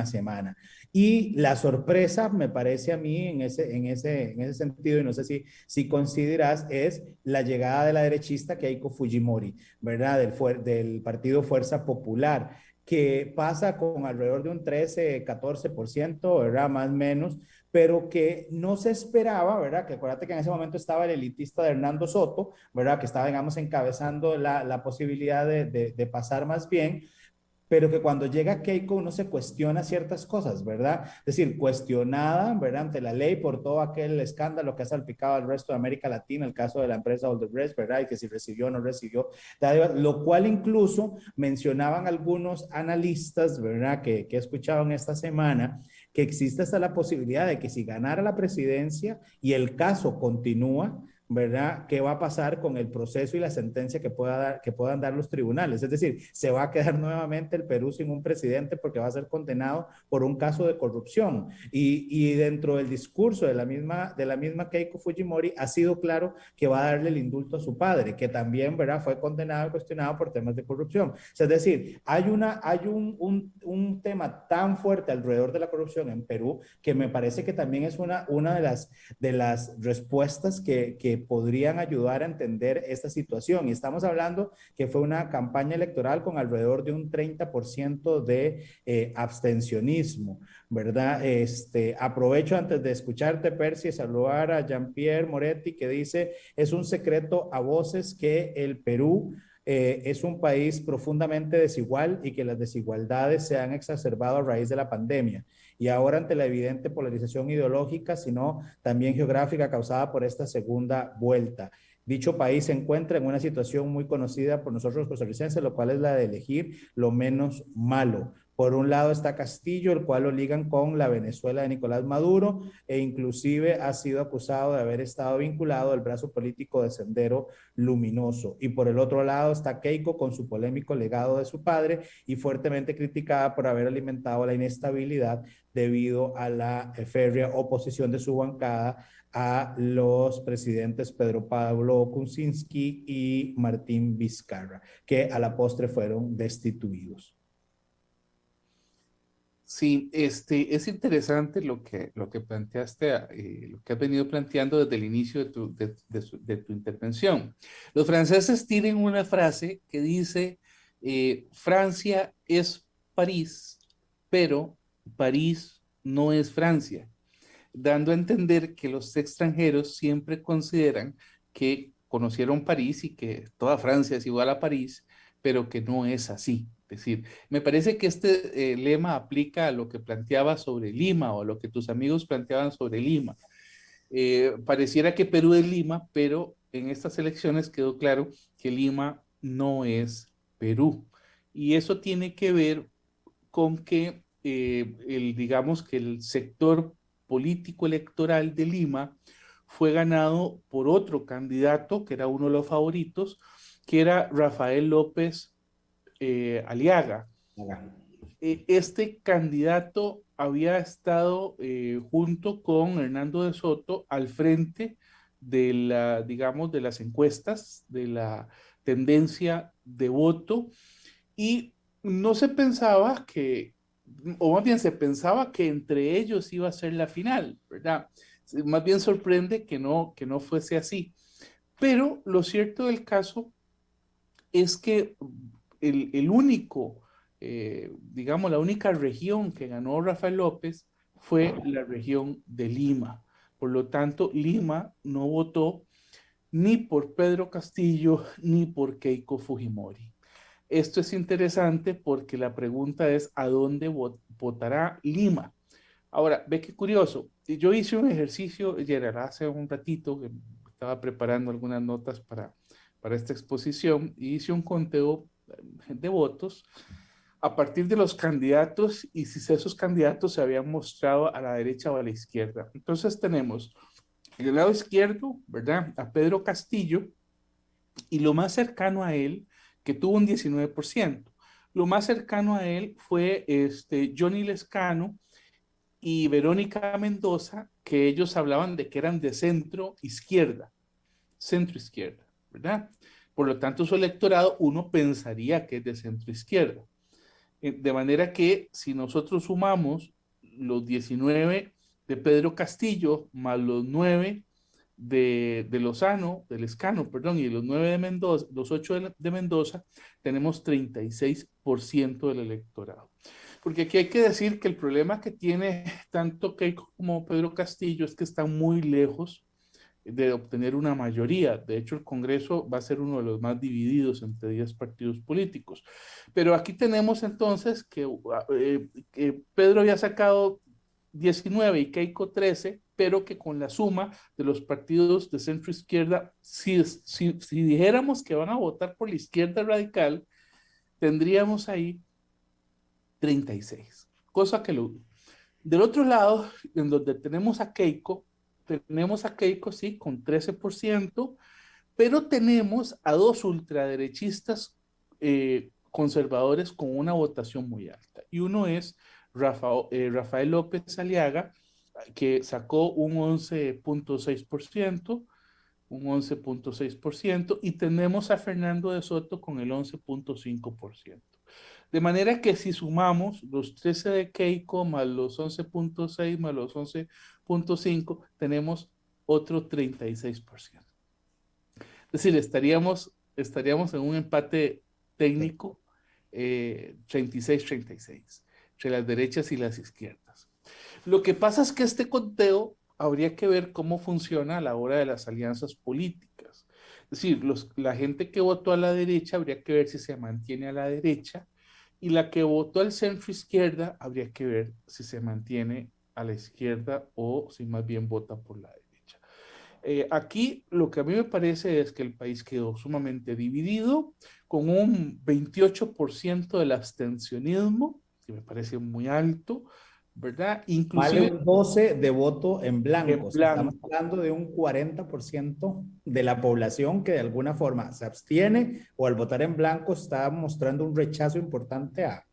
Speaker 2: semana. Y la sorpresa, me parece a mí, en ese sentido, y no sé si consideras, es la llegada de la derechista Keiko Fujimori, ¿verdad? Del partido Fuerza Popular, que pasa con alrededor de un 13-14%, ¿verdad? Más o menos, pero que no se esperaba, ¿verdad? Que acuérdate que en ese momento estaba el elitista de Hernando Soto, ¿verdad? Que estaba, digamos, encabezando la posibilidad de pasar más bien, pero que cuando llega Keiko uno se cuestiona ciertas cosas, ¿verdad? Es decir, cuestionada, ¿verdad? Ante la ley por todo aquel escándalo que ha salpicado al resto de América Latina, el caso de la empresa Odebrecht, ¿verdad? Y que si recibió o no recibió, lo cual incluso mencionaban algunos analistas, ¿verdad? Que he escuchado en esta semana, que existe hasta la posibilidad de que si ganara la presidencia y el caso continúa, ¿verdad? ¿Qué va a pasar con el proceso y la sentencia que puedan dar los tribunales? Es decir, se va a quedar nuevamente el Perú sin un presidente porque va a ser condenado por un caso de corrupción. Y dentro del discurso de la misma Keiko Fujimori ha sido claro que va a darle el indulto a su padre, que también, ¿verdad? Fue condenado y cuestionado por temas de corrupción. O sea, es decir, hay un tema tan fuerte alrededor de la corrupción en Perú que me parece que también es una de las respuestas que podrían ayudar a entender esta situación. Y estamos hablando que fue una campaña electoral con alrededor de un 30% de abstencionismo, ¿verdad? Aprovecho antes de escucharte, Percy, saludar a Jean-Pierre Moretti, que dice, es un secreto a voces que el Perú es un país profundamente desigual y que las desigualdades se han exacerbado a raíz de la pandemia. Y ahora ante la evidente polarización ideológica, sino también geográfica causada por esta segunda vuelta. Dicho país se encuentra en una situación muy conocida por nosotros los costarricenses, lo cual es la de elegir lo menos malo. Por un lado está Castillo, el cual lo ligan con la Venezuela de Nicolás Maduro e inclusive ha sido acusado de haber estado vinculado al brazo político de Sendero Luminoso. Y por el otro lado está Keiko con su polémico legado de su padre y fuertemente criticada por haber alimentado la inestabilidad debido a la férrea oposición de su bancada a los presidentes Pedro Pablo Kuczynski y Martín Vizcarra, que a la postre fueron destituidos.
Speaker 3: Sí, es interesante lo que planteaste, lo que has venido planteando desde el inicio de tu intervención. Los franceses tienen una frase que dice, Francia es París, pero París no es Francia, dando a entender que los extranjeros siempre consideran que conocieron París y que toda Francia es igual a París, pero que no es así. Es decir, me parece que este lema aplica a lo que planteaba sobre Lima o a lo que tus amigos planteaban sobre Lima. Pareciera que Perú es Lima, pero en estas elecciones quedó claro que Lima no es Perú. Y eso tiene que ver con que digamos que el sector político electoral de Lima fue ganado por otro candidato que era uno de los favoritos, que era Rafael López Aliaga. Este candidato había estado junto con Hernando de Soto al frente de la, digamos, de las encuestas, de la tendencia de voto, y no se pensaba que, o más bien se pensaba que entre ellos iba a ser la final, ¿verdad? Más bien sorprende que no fuese así. Pero lo cierto del caso es que el único, digamos, la única región que ganó Rafael López fue la región de Lima. Por lo tanto, Lima no votó ni por Pedro Castillo ni por Keiko Fujimori. Esto es interesante porque la pregunta es ¿a dónde votará Lima? Ahora, ve qué curioso. Yo hice un ejercicio, Gerard, hace un ratito que estaba preparando algunas notas para esta exposición y hice un conteo de votos a partir de los candidatos y si esos candidatos se habían mostrado a la derecha o a la izquierda. Entonces tenemos en el lado izquierdo, ¿verdad? A Pedro Castillo y lo más cercano a él, que tuvo un 19%. Lo más cercano a él fue Johnny Lescano y Verónica Mendoza, que ellos hablaban de que eran de centro izquierda, ¿verdad? Por lo tanto, su electorado uno pensaría que es de centro izquierda. De manera que si nosotros sumamos los 19 de Pedro Castillo más los 9 de Lozano, del Escano, perdón, y los 9 de Mendoza, los 8 de Mendoza, tenemos 36% del electorado. Porque aquí hay que decir que el problema que tiene tanto Keiko como Pedro Castillo es que están muy lejos de obtener una mayoría. De hecho, el Congreso va a ser uno de los más divididos entre 10 partidos políticos. Pero aquí tenemos entonces que Pedro había sacado 19 y Keiko 13, pero que con la suma de los partidos de centro izquierda, si dijéramos que van a votar por la izquierda radical, tendríamos ahí 36, cosa que lo... Del otro lado, en donde tenemos a Keiko, sí, con 13%, pero tenemos a dos ultraderechistas conservadores con una votación muy alta. Y uno es Rafael López Aliaga, que sacó un 11.6%, y tenemos a Fernando de Soto con el 11.5%. De manera que si sumamos los 13 de Keiko más los 11.6 más los 11.5, tenemos otro 36%. Es decir, estaríamos en un empate técnico 36-36 entre las derechas y las izquierdas. Lo que pasa es que este conteo habría que ver cómo funciona a la hora de las alianzas políticas. Es decir, la gente que votó a la derecha habría que ver si se mantiene a la derecha, y la que votó al centro izquierda habría que ver si se mantiene a la izquierda o si más bien vota por la derecha. Aquí lo que a mí me parece es que el país quedó sumamente dividido, con un 28% del abstencionismo, que me parece muy alto, ¿verdad?
Speaker 2: Vale
Speaker 3: Inclusive
Speaker 2: un 12 de voto en
Speaker 3: en
Speaker 2: blanco. O sea, estamos
Speaker 3: blanco.
Speaker 2: hablando de un 40% de la población que de alguna forma se abstiene o al votar en blanco está mostrando un rechazo importante a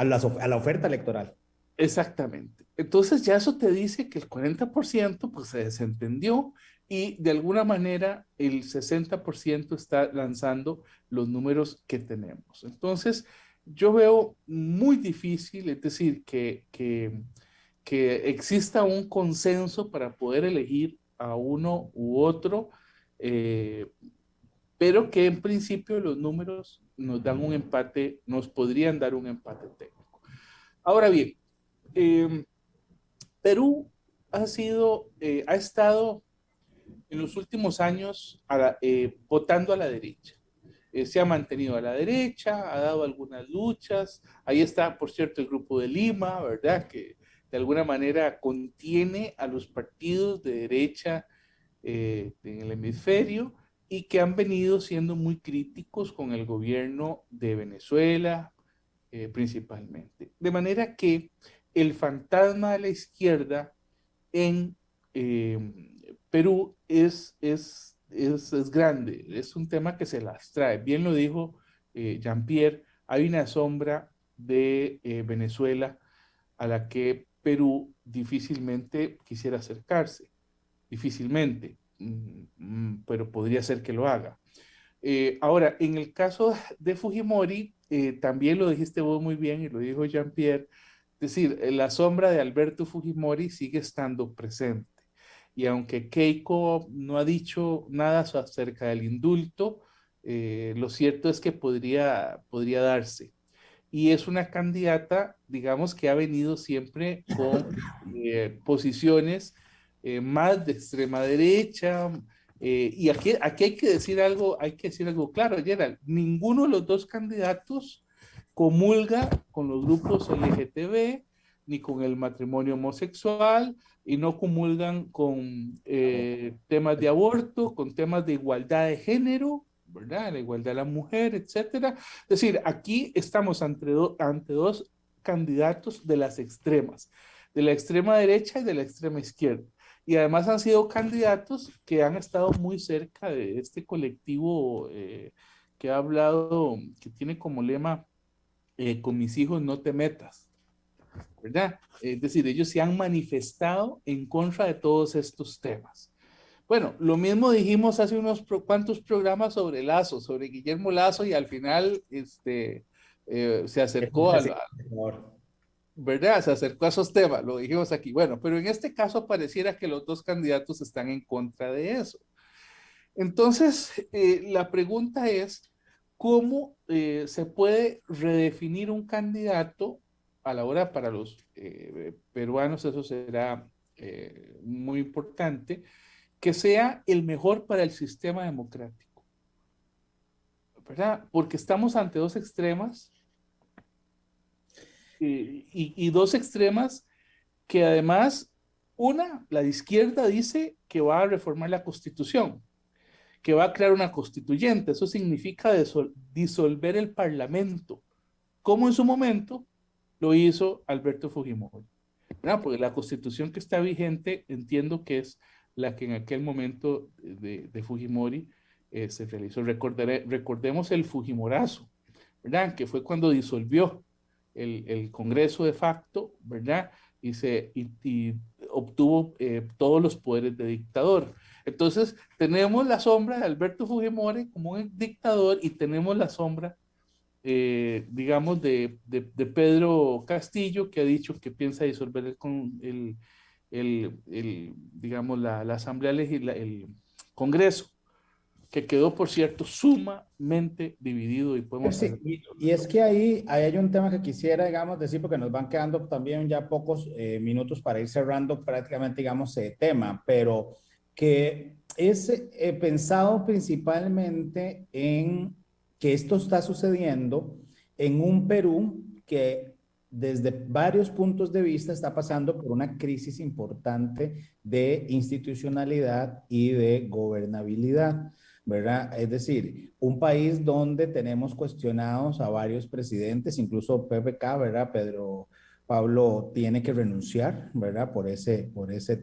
Speaker 2: la oferta electoral.
Speaker 3: Exactamente. Entonces ya eso te dice que el 40% pues se desentendió, y de alguna manera el 60% está lanzando los números que tenemos. Entonces yo veo muy difícil, es decir, que exista un consenso para poder elegir a uno u otro, eh, pero que en principio los números nos dan un empate, nos podrían dar un empate técnico. Ahora bien, eh, Perú ha estado en los últimos años votando a la derecha. Se ha mantenido a la derecha, ha dado algunas luchas. Ahí está, por cierto, el Grupo de Lima, ¿verdad? Que de alguna manera contiene a los partidos de derecha en el hemisferio, y que han venido siendo muy críticos con el gobierno de Venezuela, principalmente. De manera que el fantasma de la izquierda en Perú es grande, es un tema que se las trae. Bien lo dijo Jean-Pierre, hay una sombra de Venezuela a la que Perú difícilmente quisiera acercarse, difícilmente, pero podría ser que lo haga. Ahora, en el caso de Fujimori, también lo dijiste vos muy bien y lo dijo Jean-Pierre, es decir, la sombra de Alberto Fujimori sigue estando presente. Y aunque Keiko no ha dicho nada acerca del indulto, lo cierto es que podría darse. Y es una candidata, digamos, que ha venido siempre con posiciones más de extrema derecha. Y aquí hay que decir algo claro, Gerald, ninguno de los dos candidatos comulga con los grupos LGTB, ni con el matrimonio homosexual, y no comulgan con temas de aborto, con temas de igualdad de género, ¿verdad? La igualdad de la mujer, etcétera. Es decir, aquí estamos ante dos candidatos de las extremas, de la extrema derecha y de la extrema izquierda. Y además han sido candidatos que han estado muy cerca de este colectivo que ha hablado, que tiene como lema, con mis hijos no te metas, ¿verdad? Es decir, ellos se han manifestado en contra de todos estos temas. Bueno, lo mismo dijimos hace unos cuantos programas sobre Lazo, sobre Guillermo Lazo, y al final se acercó ¿verdad? Se acercó a esos temas, lo dijimos aquí. Bueno, pero en este caso pareciera que los dos candidatos están en contra de eso. Entonces, la pregunta es, ¿cómo se puede redefinir un candidato a la hora para los peruanos? Eso será muy importante, que sea el mejor para el sistema democrático, ¿verdad? Porque estamos ante dos extremas y dos extremas que además, una, la de izquierda dice que va a reformar la Constitución, que va a crear una constituyente. Eso significa disolver el Parlamento, como en su momento lo hizo Alberto Fujimori. ¿Verdad? Porque la Constitución que está vigente entiendo que es la que en aquel momento de Fujimori se realizó. Recordemos el Fujimorazo, ¿verdad? Que fue cuando disolvió el Congreso de facto, ¿verdad? Y obtuvo todos los poderes de dictador. Entonces, tenemos la sombra de Alberto Fujimori como un dictador y tenemos la sombra, digamos, de Pedro Castillo, que ha dicho que piensa disolver digamos, la Asamblea Legislativa, el Congreso, que quedó, por cierto, sumamente dividido y podemos
Speaker 2: Sí,
Speaker 3: hablar.
Speaker 2: y es que ahí hay un tema que quisiera, digamos, decir, porque nos van quedando también ya pocos minutos para ir cerrando prácticamente, digamos, tema, pero que es pensado principalmente en que esto está sucediendo en un Perú que desde varios puntos de vista está pasando por una crisis importante de institucionalidad y de gobernabilidad. ¿Verdad? Es decir, un país donde tenemos cuestionados a varios presidentes, incluso PPK, ¿verdad? Pedro Pablo tiene que renunciar, ¿verdad? Por ese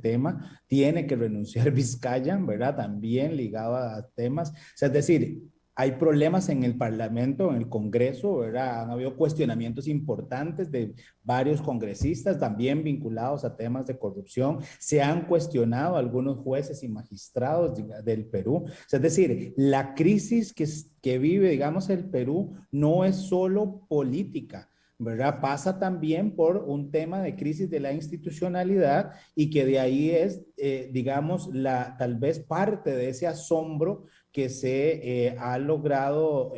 Speaker 2: tema. Tiene que renunciar Vizcaya, ¿verdad? También ligado a temas. O sea, es decir, hay problemas en el Parlamento, en el Congreso, ¿verdad? Han habido cuestionamientos importantes de varios congresistas, también vinculados a temas de corrupción. Se han cuestionado algunos jueces y magistrados del Perú. O sea, es decir, la crisis que vive, digamos, el Perú no es solo política, ¿verdad? Pasa también por un tema de crisis de la institucionalidad y que de ahí es, digamos, tal vez parte de ese asombro que se ha logrado,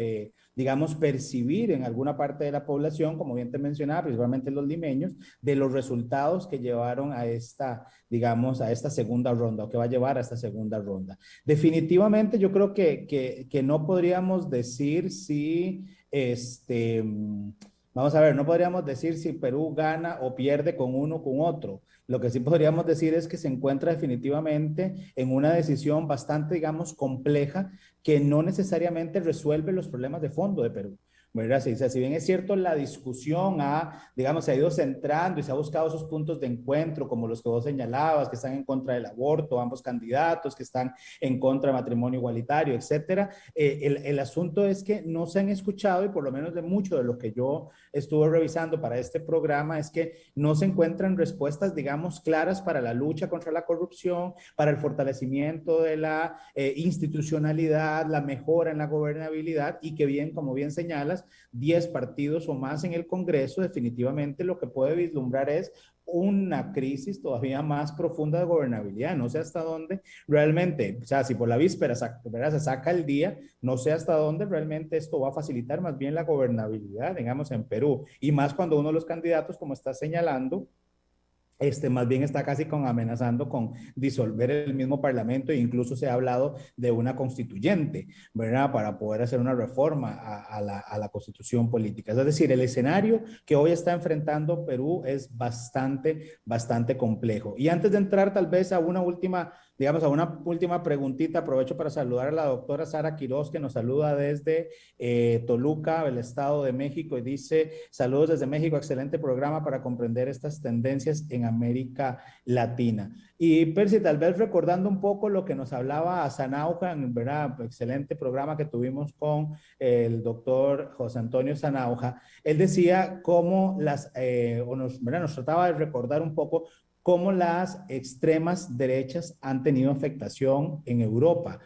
Speaker 2: digamos, percibir en alguna parte de la población, como bien te mencionaba, principalmente los limeños, de los resultados que llevaron a esta, digamos, a esta segunda ronda o que va a llevar a esta segunda ronda. Definitivamente yo creo que no podríamos decir si, vamos a ver, no podríamos decir si Perú gana o pierde con uno o con otro. Lo que sí podríamos decir es que se encuentra definitivamente en una decisión bastante, digamos, compleja que no necesariamente resuelve los problemas de fondo de Perú. ¿Verdad? O sea, si bien es cierto, la discusión digamos, se ha ido centrando y se ha buscado esos puntos de encuentro, como los que vos señalabas, que están en contra del aborto, ambos candidatos, que están en contra del matrimonio igualitario, etcétera. El asunto es que no se han escuchado, y por lo menos de mucho de lo que yo estuve revisando para este programa, es que no se encuentran respuestas, digamos, claras para la lucha contra la corrupción, para el fortalecimiento de la institucionalidad, la mejora en la gobernabilidad, y que bien, como bien señalas, 10 partidos o más en el Congreso, definitivamente lo que puede vislumbrar es una crisis todavía más profunda de gobernabilidad. No sé hasta dónde realmente, o sea, si por la víspera se saca el día, no sé hasta dónde realmente esto va a facilitar más bien la gobernabilidad, digamos, en Perú. Y más cuando uno de los candidatos, como está señalando, más bien está casi amenazando con disolver el mismo parlamento, e incluso se ha hablado de una constituyente, ¿verdad? Para poder hacer una reforma a la constitución política. Es decir, el escenario que hoy está enfrentando Perú es bastante complejo. Y antes de entrar tal vez a una última, digamos, a una última preguntita, aprovecho para saludar a la doctora Sara Quiroz, que nos saluda desde Toluca, el Estado de México, y dice: saludos desde México, excelente programa para comprender estas tendencias en América Latina. Y Percy, tal vez recordando un poco lo que nos hablaba Sanauja, ¿verdad? Excelente programa que tuvimos con el doctor José Antonio Sanauja. Él decía cómo ¿verdad? Nos trataba de recordar un poco cómo las extremas derechas han tenido afectación en Europa.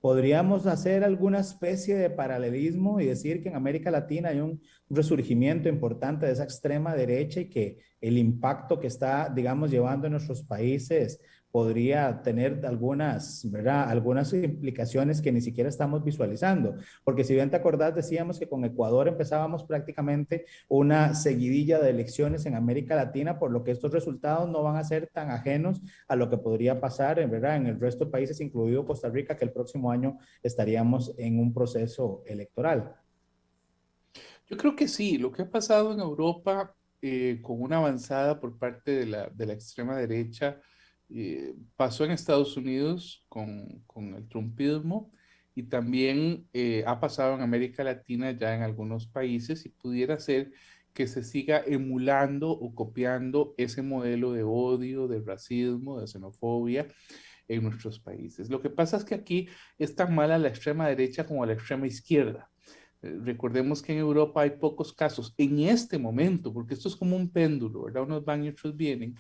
Speaker 2: ¿Podríamos hacer alguna especie de paralelismo y decir que en América Latina hay un resurgimiento importante de esa extrema derecha y que el impacto que está, digamos, llevando en nuestros países podría tener algunas, ¿verdad? Algunas implicaciones que ni siquiera estamos visualizando. Porque si bien te acordás, decíamos que con Ecuador empezábamos prácticamente una seguidilla de elecciones en América Latina, por lo que estos resultados no van a ser tan ajenos a lo que podría pasar, ¿verdad? En el resto de países, incluido Costa Rica, que el próximo año estaríamos en un proceso electoral.
Speaker 3: Yo creo que sí, lo que ha pasado en Europa con una avanzada por parte de la extrema derecha, pasó en Estados Unidos con el trumpismo y también ha pasado en América Latina ya en algunos países y pudiera ser que se siga emulando o copiando ese modelo de odio, de racismo, de xenofobia en nuestros países. Lo que pasa es que aquí es tan mala la extrema derecha como la extrema izquierda. Recordemos que en Europa hay pocos casos en este momento, porque esto es como un péndulo, ¿verdad? Unos van y otros vienen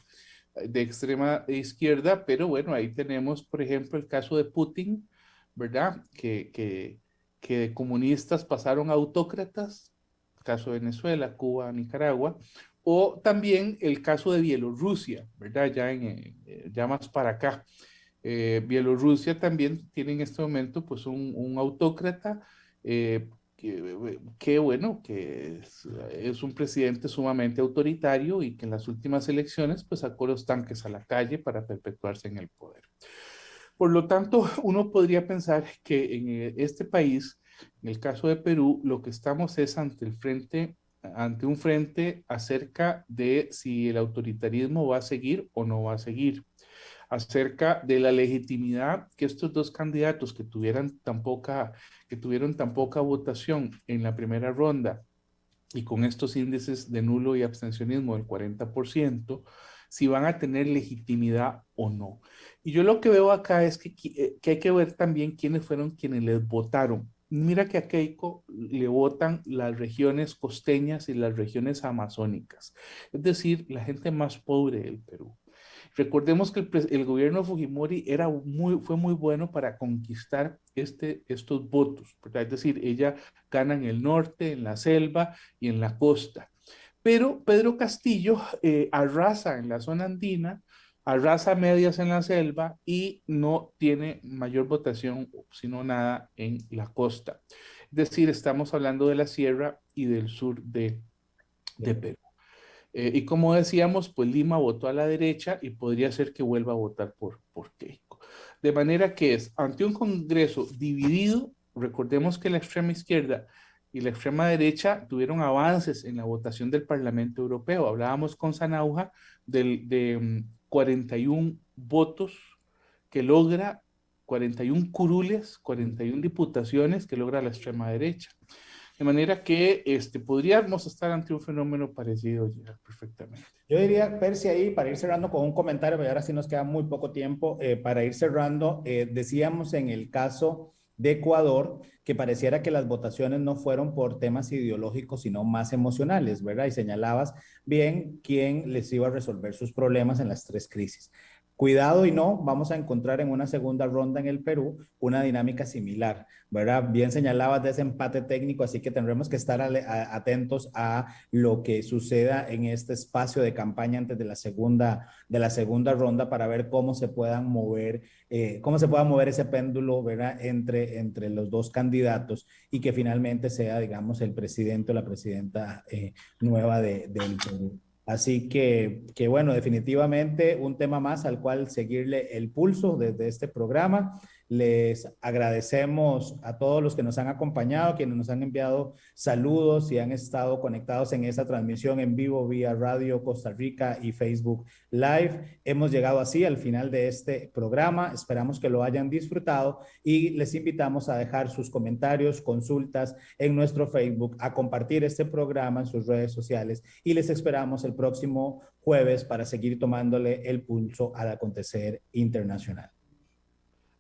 Speaker 3: de extrema izquierda, pero bueno, ahí tenemos, por ejemplo, el caso de Putin, ¿verdad? Que de comunistas pasaron a autócratas, caso de Venezuela, Cuba, Nicaragua, o también el caso de Bielorrusia, ¿verdad? Ya más para acá. Bielorrusia también tiene en este momento pues un autócrata bueno, es un presidente sumamente autoritario y que en las últimas elecciones pues sacó los tanques a la calle para perpetuarse en el poder. Por lo tanto, uno podría pensar que en este país, en el caso de Perú, lo que estamos es ante un frente acerca de si el autoritarismo va a seguir o no va a seguir, acerca de la legitimidad que estos dos candidatos que tuvieron tan poca votación en la primera ronda y con estos índices de nulo y abstencionismo del 40%, si van a tener legitimidad o no. Y yo lo que veo acá es que hay que ver también quiénes fueron quienes les votaron. Mira que a Keiko le votan las regiones costeñas y las regiones amazónicas, es decir, la gente más pobre del Perú. Recordemos que el gobierno de Fujimori fue muy bueno para conquistar estos votos, ¿verdad? Es decir, ella gana en el norte, en la selva y en la costa. Pero Pedro Castillo arrasa en la zona andina, arrasa medias en la selva y no tiene mayor votación, sino nada en la costa. Es decir, estamos hablando de la sierra y del sur de Perú. Y como decíamos, pues Lima votó a la derecha y podría ser que vuelva a votar por Keiko. De manera que es ante un Congreso dividido, recordemos que la extrema izquierda y la extrema derecha tuvieron avances en la votación del Parlamento Europeo. Hablábamos con Sanauja de 41 votos que logra, 41 curules, 41 diputaciones que logra la extrema derecha. De manera que podríamos estar ante un fenómeno parecido ya perfectamente.
Speaker 2: Yo diría, Percy, ahí para ir cerrando con un comentario, pero ahora sí nos queda muy poco tiempo, para ir cerrando, decíamos en el caso de Ecuador que pareciera que las votaciones no fueron por temas ideológicos, sino más emocionales, ¿verdad? Y señalabas bien quién les iba a resolver sus problemas en las tres crisis. Cuidado y no, vamos a encontrar en una segunda ronda en el Perú una dinámica similar, ¿verdad? Bien señalabas de ese empate técnico, así que tendremos que estar atentos a lo que suceda en este espacio de campaña antes de la segunda ronda para ver cómo se pueda mover ese péndulo, ¿verdad? Entre los dos candidatos y que finalmente sea, digamos, el presidente o la presidenta nueva del Perú. Así que bueno, definitivamente un tema más al cual seguirle el pulso desde este programa. Les agradecemos a todos los que nos han acompañado, quienes nos han enviado saludos y han estado conectados en esta transmisión en vivo vía Radio Costa Rica y Facebook Live. Hemos llegado así al final de este programa. Esperamos que lo hayan disfrutado y les invitamos a dejar sus comentarios, consultas en nuestro Facebook, a compartir este programa en sus redes sociales y les esperamos el próximo jueves para seguir tomándole el pulso al acontecer internacional.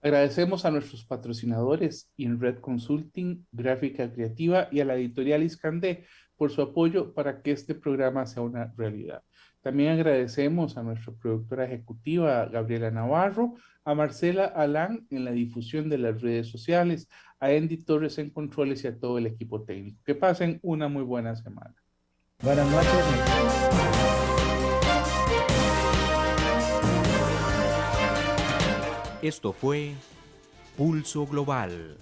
Speaker 3: Agradecemos a nuestros patrocinadores, InRed Consulting, Gráfica Creativa y a la editorial Iskandé por su apoyo para que este programa sea una realidad. También agradecemos a nuestra productora ejecutiva, Gabriela Navarro, a Marcela Alán en la difusión de las redes sociales, a Andy Torres en controles y a todo el equipo técnico. Que pasen una muy buena semana.
Speaker 2: Buenas noches.
Speaker 1: Esto fue Pulso Global.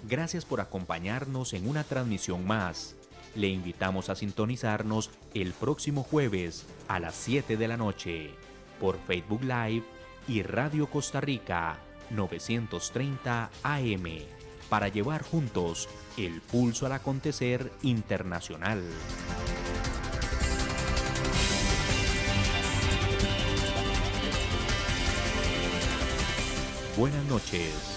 Speaker 1: Gracias por acompañarnos en una transmisión más. Le invitamos a sintonizarnos el próximo jueves a las 7 de la noche por Facebook Live y Radio Costa Rica 930 AM para llevar juntos el pulso al acontecer internacional. Buenas noches.